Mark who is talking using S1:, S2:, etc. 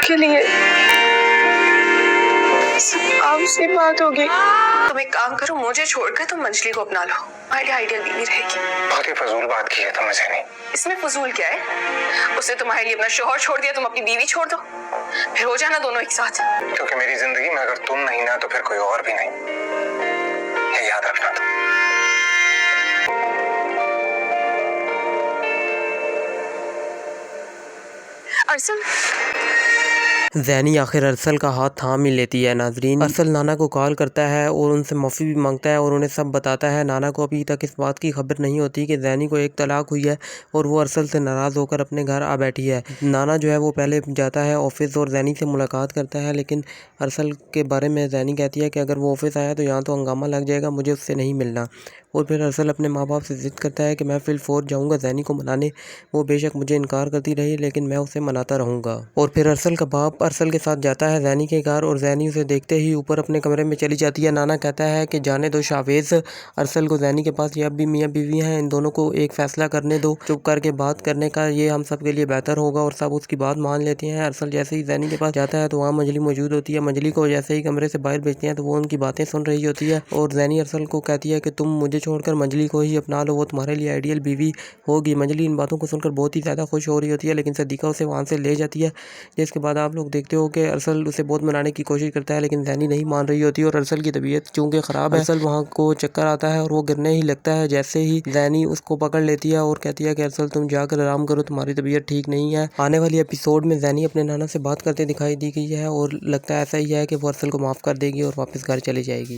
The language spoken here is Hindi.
S1: आपके लिए आपसे बात होगी। तुम एक काम करो, मुझे छोड़कर तुम मंजली को अपना लो, हमारी आइडियल बीवी रहेगी।
S2: बहुत ही फजूल बात की है तुम मुझे नहीं।
S1: इसमें फजूल क्या है? उसने तुम्हारे लिए अपना शोहर छोड़ दिया, तुम अपनी बीवी छोड़ दो, फिर हो जाना दोनों एक साथ।
S2: क्योंकि मेरी जिंदगी में अगर तुम नहीं ना तो फिर कोई और भी नहीं, ये याद रखना तुम।
S1: अरसल,
S3: ज़ैनी आखिर अरसल का हाथ थाम ही लेती है। नाजरीन, अरसल नाना को कॉल करता है और उनसे माफ़ी भी मांगता है और उन्हें सब बताता है। नाना को अभी तक इस बात की खबर नहीं होती कि ज़ैनी को एक तलाक हुई है और वो अरसल से नाराज़ होकर अपने घर आ बैठी है। नाना जो है वो पहले जाता है ऑफिस और ज़ैनी से मुलाकात करता है, लेकिन अरसल के बारे में ज़ैनी कहती है कि अगर वो ऑफिस आया तो यहाँ तो हंगामा लग जाएगा, मुझे उससे नहीं मिलना। और फिर अरसल अपने माँ बाप से ज़िद करता है कि मैं फिल फोर जाऊँगा ज़ैनी को मनाने। वो बेशक मुझे इनकार करती रही लेकिन मैं उसे मनाता रहूँगा। और फिर अरसल का बाप अरसल के साथ जाता है ज़ैनी के घर और ज़ैनी उसे देखते ही ऊपर अपने कमरे में चली जाती है। नाना कहता है कि जाने दो शावेज़, अरसल को ज़ैनी के पास, ये अब भी मियाँ बीवी हैं, इन दोनों को एक फ़ैसला करने दो, चुप करके बात करने का ये हम सब के लिए बेहतर होगा। और सब उसकी बात मान लेती हैं। अरसल जैसे ही ज़ैनी के पास जाता है तो वहाँ मंजली मौजूद होती है। मंजली को जैसे ही कमरे से बाहर भेजती हैं तो वो उनकी बातें सुन रही होती है और ज़ैनी अरसल को कहती है कि तुम मुझे छोड़कर मंजली को ही अपना लो, वो तुम्हारे लिए आइडियल बीवी होगी। मंजली इन बातों को सुनकर बहुत ही ज़्यादा खुश हो रही होती है, लेकिन सदीका उसे वहाँ से ले जाती है। जिसके बाद आप लोग देखते हो कि अरसल उसे बहुत मनाने की कोशिश करता है लेकिन ज़ैनी नहीं मान रही होती है और अरसल की तबीयत चूँकि ख़राब है, अरसल वहाँ को चक्कर आता है और वो गिरने ही लगता है। जैसे ही ज़ैनी उसको पकड़ लेती है और कहती है कि अरसल तुम जाकर आराम करो, तुम्हारी तबीयत ठीक नहीं है। आने वाली एपिसोड में ज़ैनी अपने नाना से बात करते दिखाई दी गई है और लगता है ऐसा ही है कि वो अरसल को माफ़ कर देगी और वापस घर चली जाएगी।